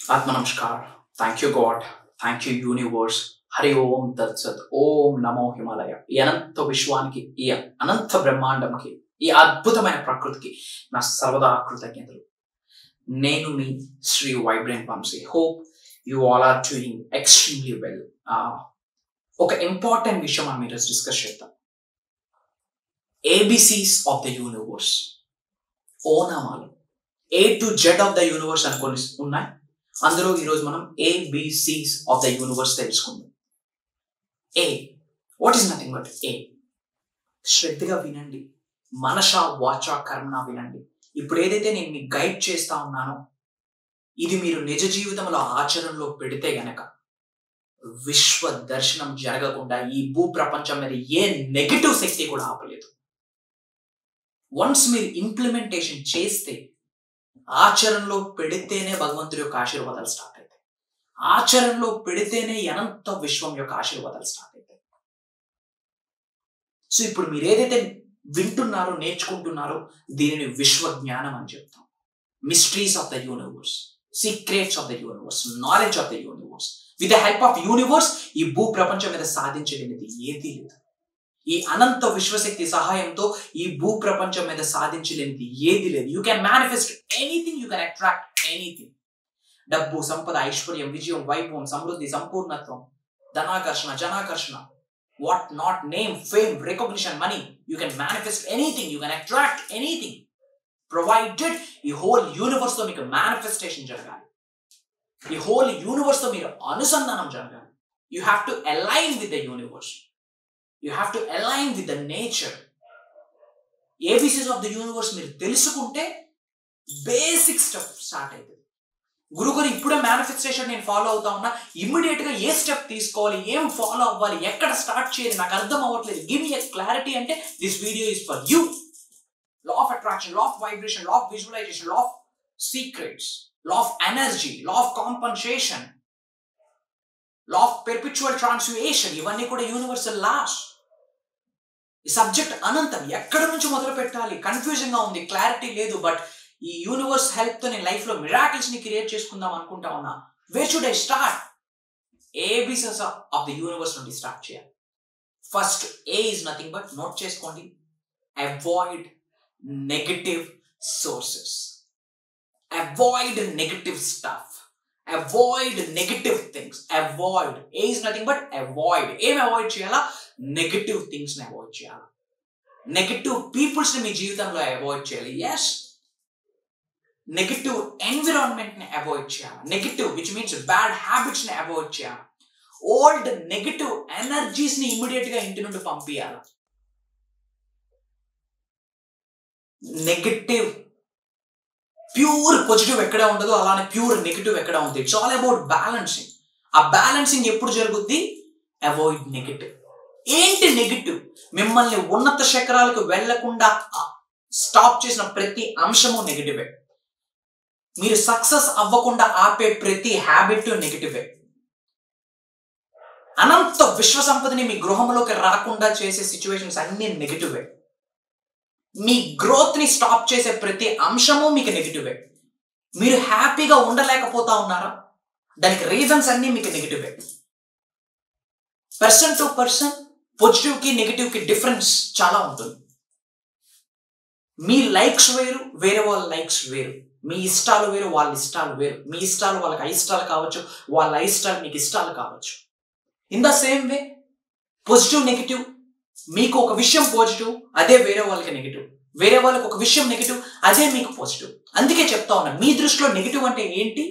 Atma Namaskar. Thank you, God. Thank you, universe. Hari Om Tat Sat. Om Namo Himalaya. ఈ అనంత విశ్వానికి, ఈ అనంత బ్రహ్మాండంకి, ఈ అద్భుతమైన ప్రకృతికి నా సర్వదా కృతజ్ఞతలు. నేను మీ Shri vibrant Vamsi. Hope you all are doing extremely well. ఒక ఇంపార్టెంట్ విషయం మనం ఈరోజు డిస్కస్ చేద్దాం. ABCs of the universe. ఓనామాలు A to Z of the universe అనుకొని ఉన్నాయి. అందులో ఈరోజు మనం ఏబిసిస్ ఆఫ్ ద యూనివర్స్ తెలుసుకుందాం. ఏ, వాట్ ఈస్ నథింగ్ బట్ ఏ. శ్రద్ధగా వినండి, మనష వాచ కర్మణ వినండి. ఇప్పుడు ఏదైతే నేను మీకు గైడ్ చేస్తా ఉన్నానో ఇది మీరు నిజ జీవితంలో ఆచరణలో పెడితే గనక విశ్వ దర్శనం జరగకుండా ఈ భూ ప్రపంచం మీద ఏ నెగటివ్ శక్తి కూడా ఆపలేదు. వన్స్ మీరు ఇంప్లిమెంటేషన్ చేస్తే, ఆచరణలో పెడితేనే భగవంతుడి యొక్క ఆశీర్వాదాలు స్టార్ట్ అవుతాయి. ఆచరణలో పెడితేనే అనంత విశ్వం యొక్క ఆశీర్వాదాలు స్టార్ట్ అవుతాయి. సో ఇప్పుడు మీరు ఏదైతే వింటున్నారో, నేర్చుకుంటున్నారో దీనిని విశ్వ జ్ఞానం అని చెప్తాం. Mysteries of the universe, secrets of the universe, knowledge of the universe. With the help of universe ఈ భూ ప్రపంచం మీద సాధించలేనిది ఏదీ లేదు. ఈ అనంత విశ్వశక్తి సహాయంతో ఈ భూ ప్రపంచం మీద సాధించలేనిది ఏది లేదు. You can manifest anything, you can attract anything. డబ్బు, సంపద, ఐశ్వర్యం, విజయం, వైభవం, సమృద్ధి, సంపూర్ణత్వం, ధనాకర్షణ, జనాకర్షణ, what not, name, fame, recognition, money. You can manifest anything, you can attract anything, provided ఈ హోల్ యూనివర్స్ తో మీకు మేనిఫెస్టేషన్ జరగాలి. ఈ హోల్ యూనివర్స్ తో మీరు అనుసంధానం జరగాలి. You have to align with the universe. You have to align with the nature. ABCs of the universe మీరు తెలుసుకుంటే బేసిక్ స్టెప్ స్టార్ట్ అవుతుంది. గురుగారు ఇప్పుడే మేనిఫెస్టేషన్ నేను ఫాలో అవుతా ఉన్నా, ఇమ్మీడియట్ గా ఏ స్టెప్ తీసుకోవాలి, ఏం ఫాలో అవ్వాలి, ఎక్కడ స్టార్ట్ చేయాలి, నాకు అర్థం అవ్వట్లేదు, గివ్ మీ ఎ క్లారిటీ అంటే this video is for you. Law of attraction, law of vibration, law of visualisation, law of secrets, law of energy, law of compensation, law of perpetual transfusion, ఇవన్నీ కూడా universal laws. ఈ subject అనంతం. ఎక్కడి నుంచి మొదలు పెట్టాలి, confusion గా ఉంది, క్లారిటీ లేదు. బట్ ఈ యూనివర్స్ హెల్ప్ తో నేను లైఫ్ లో మిరాకిల్స్ ని క్రియేట్ చేసుకుందాం అనుకుంటా ఉన్నా. Where should I start? ABCs of the universe నుండి స్టార్ట్ చేయాలి. First A is nothing but, note చేసుకోండి, avoid negative sources, avoid negative stuff, avoid negative things. Avoid, A is nothing but avoid. ఏం avoid చేయాలా? Negative things ని avoid చేయాలి. Negative peoples ని మీ జీవితంలో అవాయిడ్ చేయాలి. ఎస్, నెగటివ్ ఎన్విరాన్మెంట్ ని అవాయిడ్ చేయాలి. Negative which means bad habits ని అవాయిడ్ చేయాలి. ఓల్డ్ నెగటివ్ ఎనర్జీస్ ని ఇమ్మీడియట్ గా ఇంటి నుండి పంపించాలి. నెగటివ్ ప్యూర్ పాజిటివ్ ఎక్కడ ఉండదో అలానే ప్యూర్ నెగటివ్ ఎక్కడ ఉంది. It's all about balancing. ఆ బ్యాలెన్సింగ్ ఎప్పుడు జరుగుద్ది? Avoid negative. ఏంటి నెగటివ్? మిమ్మల్ని ఉన్నత శిఖరాలకు వెళ్లకుండా స్టాప్ చేసిన ప్రతి అంశము నెగటివే. మీరు సక్సెస్ అవ్వకుండా ఆపే ప్రతి హ్యాబిట్ నెగటివే. అనంత విశ్వ సంపదని మీ గృహంలోకి రాకుండా చేసే సిచ్యువేషన్స్ అన్ని నెగటివే. మీ గ్రోత్ ని స్టాప్ చేసే ప్రతి అంశము మీకు నెగటివే. మీరు హ్యాపీగా ఉండలేకపోతా ఉన్నారా? దానికి రీజన్స్ అన్ని మీకు నెగటివే. పర్సన్ టు పర్సన్ పాజిటివ్ కి నెగటివ్ కి డిఫరెన్స్ చాలా ఉంటుంది. మీ లైక్స్ వేరు, వేరే వాళ్ళ లైక్స్ వేరు. మీ ఇష్టాలు వేరు, వాళ్ళ ఇష్టాలు వేరు. మీ ఇష్టాలు వాళ్ళకి అయిష్టాలు కావచ్చు, వాళ్ళ అయిష్టాలు మీకు ఇష్టాలు కావచ్చు. In the same way positive negative, మీకు ఒక విషయం పాజిటివ్, అదే వేరే వాళ్ళకి నెగటివ్. వేరే వాళ్ళకి ఒక విషయం నెగటివ్, అదే మీకు పాజిటివ్. అందుకే చెప్తా ఉన్నా, మీ దృష్టిలో నెగటివ్ అంటే ఏంటి?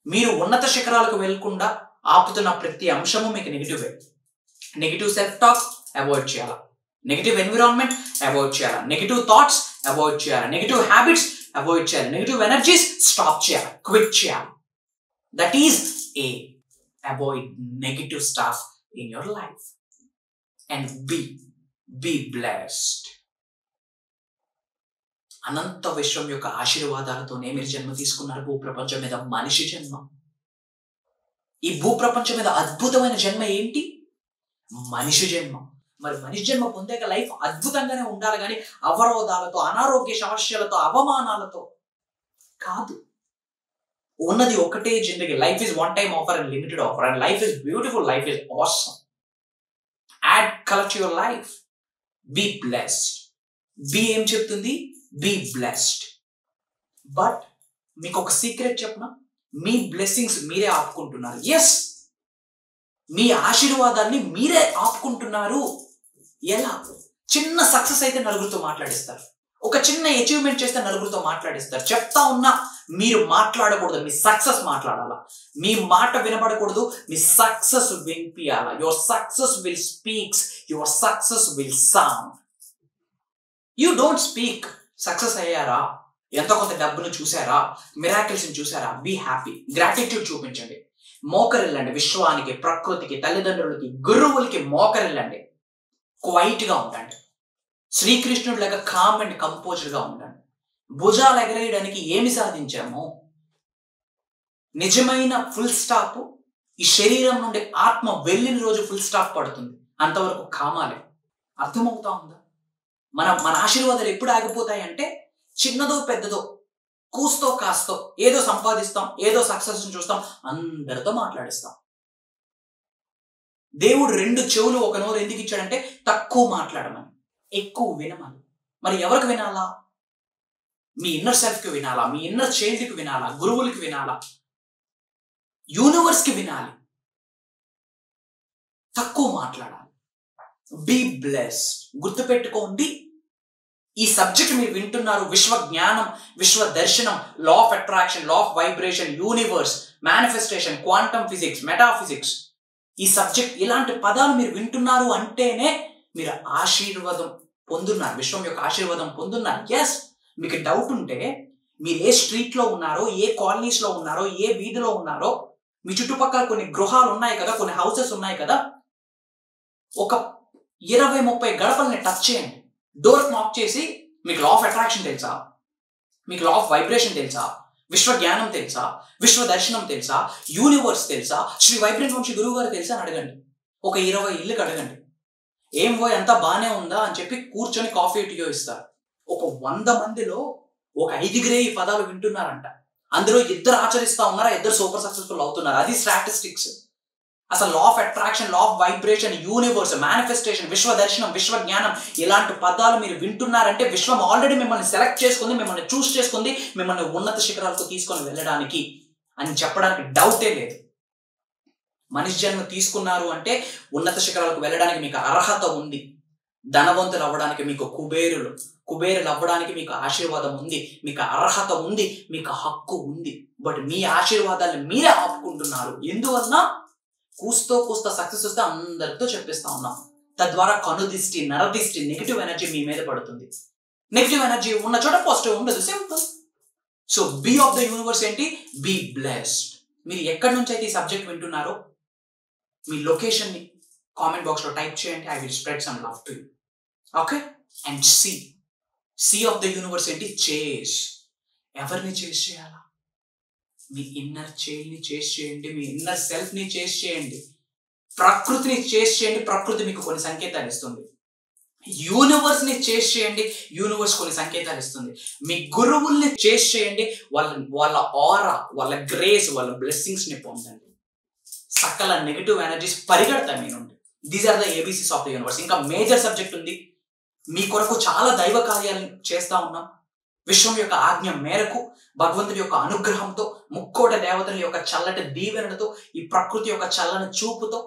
మీరు ఉన్నత శిఖరాలకు వెళ్లకుండా ఆపుతున్న ప్రతి అంశము మీకు నెగటివే. నెగటివ్ సెల్ఫ్ టాక్ అవాయిడ్ చేయాలా, నెగటివ్ ఎన్విరాన్మెంట్ అవాయిడ్ చేయాలా, నెగటివ్ థాట్స్ అవాయిడ్ చేయాలి, నెగటివ్ హ్యాబిట్స్ అవాయిడ్ చేయాలి, నెగటివ్ ఎనర్జీస్ స్టాప్ చేయాలి, క్విట్ చేయాలి. That is A. Avoid negative stuff in your life and be blessed. అనంత విశ్వం యొక్క ఆశీర్వాదాలతోనే మీరు జన్మ తీసుకున్నారు. భూ ప్రపంచం మీద మనిషి జన్మ. ఈ భూ ప్రపంచం మీద అద్భుతమైన జన్మ ఏంటి? మనిషి జన్మ. మరి మనిషి జన్మ పొందాక లైఫ్ అద్భుతంగానే ఉండాలి, కానీ అవరోధాలతో, అనారోగ్య సమస్యలతో, అవమానాలతో కాదు. ఉన్నది ఒకటే జిందగీ. Life is one time offer and limited offer, and life is beautiful, life is awesome. Add colour to your life. Be blessed. Be ఏం చెప్తుంది? Be blessed. బట్ మీకు ఒక సీక్రెట్ చెప్పనా? మీ బ్లెస్సింగ్స్ మీరే ఆపుకుంటున్నారు. ఎస్, మీ ఆశీర్వాదాన్ని మీరే ఆపుకుంటున్నారు. ఎలా? చిన్న సక్సెస్ అయితే నలుగురితో మాట్లాడిస్తారు, ఒక చిన్న అచీవ్మెంట్ చేస్తే నలుగురితో మాట్లాడిస్తారు. చెప్తా ఉన్నా మీరు మాట్లాడకూడదు, మీ సక్సెస్ మాట్లాడాలా. మీ మాట వినబడకూడదు, మీ సక్సెస్ వినిపించాలా. Your success will speaks, your success will sound. You don't speak. Success అయ్యారా, ఎంతో కొంత డబ్బును చూసారా, మిరాకిల్స్ చూసారా, బీ హ్యాపీ. గ్రాటిట్యూడ్ చూపించండి. మోకరిల్లండి విశ్వానికి, ప్రకృతికి, తల్లిదండ్రులకి, గురువులకి మోకరిల్లండి. క్వైట్ గా ఉండండి. శ్రీకృష్ణుడి లాగా కామ్ అండ్ కంపోజ్డ్ గా ఉండండి. భుజాలు ఎగరేయడానికి ఏమి సాధించాము? నిజమైన ఫుల్ స్టాప్ ఈ శరీరం నుండి ఆత్మ వెళ్ళిన రోజు ఫుల్ స్టాప్ పడుతుంది. అంతవరకు కామాలే. అర్థమవుతా ఉందా? మన ఆశీర్వాదాలు ఎప్పుడు ఆగిపోతాయి అంటే, చిన్నదో పెద్దదో, కూస్తో కాస్తో ఏదో సంపాదిస్తాం, ఏదో సక్సెస్ చూస్తాం, అందరితో మాట్లాడిస్తాం. దేవుడు 2 చెవులు 1 నోరు ఎందుకు ఇచ్చాడంటే, తక్కువ మాట్లాడమని, ఎక్కువ వినమని. మరి ఎవరికి వినాలా? మీ ఇన్నర్ సెల్ఫ్ కి వినాలా, మీ ఇన్నర్ చైల్డ్ కి వినాలా, గురువులకి వినాలా, యూనివర్స్ కి వినాలి. తక్కువ మాట్లాడాలి. Be blessed. గుర్తుపెట్టుకోండి, ఈ సబ్జెక్ట్ మీరు వింటున్నారు. విశ్వ జ్ఞానం, విశ్వ దర్శనం, law of attraction, law of vibration, universe, manifestation, quantum physics, metaphysics. ఈ సబ్జెక్ట్, ఇలాంటి పదాలు మీరు వింటున్నారు అంటేనే మీరు ఆశీర్వాదం పొందున్నారు, విశ్వం యొక్క ఆశీర్వాదం పొందున్నారు. ఎస్, మీకు డౌట్ ఉంటే మీరు ఏ స్ట్రీట్ లో ఉన్నారో, ఏ కాలనీస్ లో ఉన్నారో, ఏ వీధిలో ఉన్నారో, మీ చుట్టుపక్కల కొన్ని గృహాలు ఉన్నాయి కదా, కొన్ని హౌసెస్ ఉన్నాయి కదా, ఒక 20-30 గడపల్ని టచ్ చేయండి. డోర్ నాక్ చేసి, మీకు లా ఆఫ్ అట్రాక్షన్ తెలుసా, మీకు లా ఆఫ్ వైబ్రేషన్ తెలుసా, విశ్వ జ్ఞానం తెలుసా, విశ్వ దర్శనం తెలుసా, యూనివర్స్ తెలుసా, శ్రీ వైబ్రెంట్ వంశీ గురువు గారు తెలుసా అని అడగండి. ఒక 20 ఇళ్ళకి అడగండి. ఏం పోయి అంతా బానే ఉందా అని చెప్పి కూర్చొని కాఫీ టీయో ఇస్తారు. ఒక 100 మందిలో ఒక 5గురే ఈ పదాలు వింటున్నారంట. అందులో 2 ఆచరిస్తా ఉన్నారా, 2 సూపర్ సక్సెస్ఫుల్ అవుతున్నారు. అది స్టాటిస్టిక్స్. అసలు లా of attraction, law of vibration, universe, manifestation, విశ్వ దర్శనం, విశ్వ జ్ఞానం, ఇలాంటి పదాలు మీరు వింటున్నారంటే విశ్వం ఆల్రెడీ మిమ్మల్ని సెలెక్ట్ చేసుకుంది, మిమ్మల్ని చూస్ చేసుకుంది, మిమ్మల్ని ఉన్నత శిఖరాలకు తీసుకొని వెళ్ళడానికి అని చెప్పడానికి డౌటే లేదు. మనిషి జన్మ తీసుకున్నారు అంటే ఉన్నత శిఖరాలకు వెళ్ళడానికి మీకు అర్హత ఉంది. ధనవంతులు అవ్వడానికి మీకు కుబేరులు అవ్వడానికి మీకు ఆశీర్వాదం ఉంది, మీకు అర్హత ఉంది, మీకు హక్కు ఉంది. బట్ మీ ఆశీర్వాదాన్ని మీరే ఆపుకుంటున్నారు. ఎందువల్ల? కూస్తో సక్సెస్ వస్తే అందరితో చెప్పిస్తా ఉన్నాం. తద్వారా కనుదిష్టి, నరదిష్టి, నెగిటివ్ ఎనర్జీ మీ మీద పడుతుంది. నెగిటివ్ ఎనర్జీ ఉన్న చోట పాజిటివ్ ఉండదు. Simple. So B of the universe ఏంటి? Be blessed. మీరు ఎక్కడి నుంచి అయితే ఈ సబ్జెక్ట్ వింటున్నారో మీ లొకేషన్ ని కామెంట్ బాక్స్ లో టైప్ చేయండి. I will spread some love to you. Okay? And C of the universe ఏంటి? చేస్. ఎవరిని చేస్ చేయాలా? మీ ఇన్నర్ చైల్డ్ ని చేస్ చేయండి, మీ ఇన్నర్ సెల్ఫ్ ని చేస్ చేయండి, ప్రకృతిని చేస్ చేయండి. ప్రకృతి మీకు కొన్ని సంకేతాలు ఇస్తుంది. యూనివర్స్ ని చేస్ చేయండి, యూనివర్స్ కొన్ని సంకేతాలు ఇస్తుంది. మీ గురువుల్ని చేస్ చేయండి, వాళ్ళ ఆరా, వాళ్ళ గ్రేస్, వాళ్ళ బ్లెస్సింగ్స్ ని పొందండి. సకల నెగిటివ్ ఎనర్జీస్ పరిగెడతాయి మీ నుండి. These are the ABCs of the universe. ఇంకా మేజర్ సబ్జెక్ట్ ఉంది. మీ కొరకు చాలా దైవ కార్యాలు చేస్తా ఉన్నాం. విశ్వం యొక్క ఆజ్ఞ మేరకు, భగవంతుడి యొక్క అనుగ్రహంతో, ముక్కోట దేవతల యొక్క చల్లటి దీవెనలతో, ఈ ప్రకృతి యొక్క చల్లని చూపుతో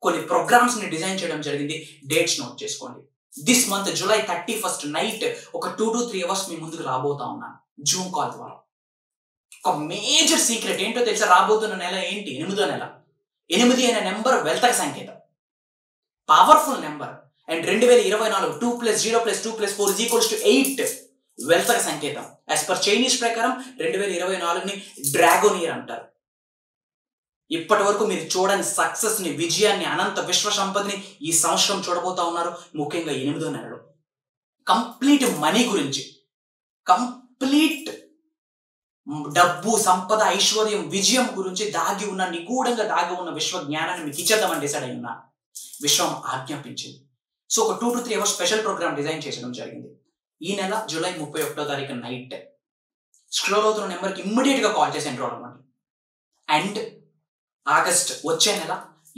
కొన్ని ప్రోగ్రామ్స్ ని డిజైన్ చేయడం జరిగింది. డేట్స్ నోట్ చేసుకోండి. This month July 31st night ఒక 2 to 3 అవర్స్ మీ ముందుకు రాబోతా ఉన్నాను జూమ్ కాల్ ద్వారా. ఒక మేజర్ సీక్రెట్ ఏంటో తెలుసా? రాబోతున్న నెల ఏంటి? 8వ నెల. 8 అనే నెంబర్ వెల్తక సంకేతం, పవర్ఫుల్ నెంబర్. అండ్ 2024 2 + 0 + 2 + 4 = 8 వెల్తక సంకేతం. యాజ్ పర్ చైనీస్ ప్రకారం 2024ని డ్రాగన్ ఇయర్ అంటారు. ఇప్పటి వరకు మీరు చూడని సక్సెస్ ని, విజయాన్ని, అనంత విశ్వ సంపదని ఈ సంవత్సరం చూడబోతా ఉన్నారు. ముఖ్యంగా 8వ నెలలో కంప్లీట్ మనీ గురించి, కంప్లీట్ డబ్బు, సంపద, ఐశ్వర్యం, విజయం గురించి దాగి ఉన్న, నిగూఢంగా దాగి ఉన్న విశ్వ జ్ఞానాన్ని మీకు ఇచ్చేద్దామని డిసైడ్ అయి ఉన్నా. విశ్వం ఆజ్ఞాపించింది. సో ఒక 2 to 3 hours special programme design చేయడం జరిగింది. ఈ నెల July 31వ తారీఖు నైట్ స్క్రోల్ అవుతున్న నెంబర్కి ఇమ్మీడియట్ గా కాల్ చేసి ఎంటర్ అవ్వండి. అండ్ ఆగస్ట్ వచ్చే నెల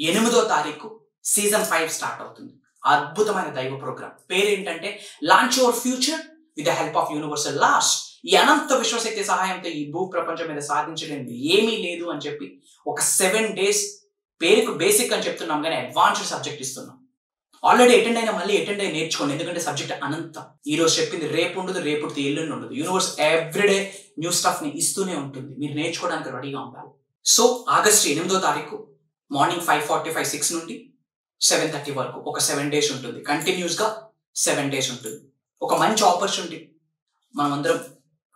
8వ తారీఖు సీజన్ 5 స్టార్ట్ అవుతుంది. అద్భుతమైన దైవ ప్రోగ్రామ్ పేరు ఏంటంటే launch your future with the help of universal last. ఈ అనంత విశ్వశక్తి సహాయంతో ఈ భూ ప్రపంచం మీద సాధించలేనిది ఏమీ లేదు అని చెప్పి ఒక 7 days పేరుకు బేసిక్ అని చెప్తున్నాం కానీ అడ్వాన్స్డ్ సబ్జెక్ట్ ఇస్తున్నాం. ఆల్రెడీ అటెండ్ అయినా మళ్ళీ అటెండ్ అయ్యి నేర్చుకోండి, ఎందుకంటే సబ్జెక్ట్ అనంతం. ఈ రోజు చెప్పింది రేపు ఉండదు, రేపు ఎల్లుండి ఉండదు. యూనివర్స్ ఎవ్రీడే న్యూ స్టఫ్ ని ఇస్తూనే ఉంటుంది, మీరు నేర్చుకోవడానికి రెడీగా ఉండాలి. సో ఆగస్టు 8వ తారీఖు మార్నింగ్ 5:45 6 నుండి 7:30 వరకు ఒక 7 days ఉంటుంది. కంటిన్యూస్ గా 7 days ఉంటుంది. ఒక మంచి ఆపర్చునిటీ, మనం అందరం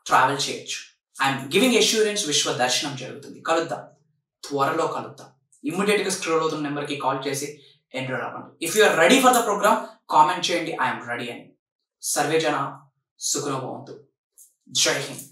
ట్రావెల్ చేయొచ్చు. ఐఎమ్ గివింగ్ అష్యూరెన్స్, విశ్వ దర్శనం జరుగుతుంది. కలుద్దాం, త్వరలో కలుద్దాం. ఇమ్మీడియట్ గా స్క్రోల్ అవుతున్న నెంబర్ కి కాల్ చేసి ఎన్రోల్ అవ్వండి. If you are ready for the programme comment చేయండి ఐఎమ్ రెడీ అని. సర్వే జన సుఖనో భవంతు. జై హింద్.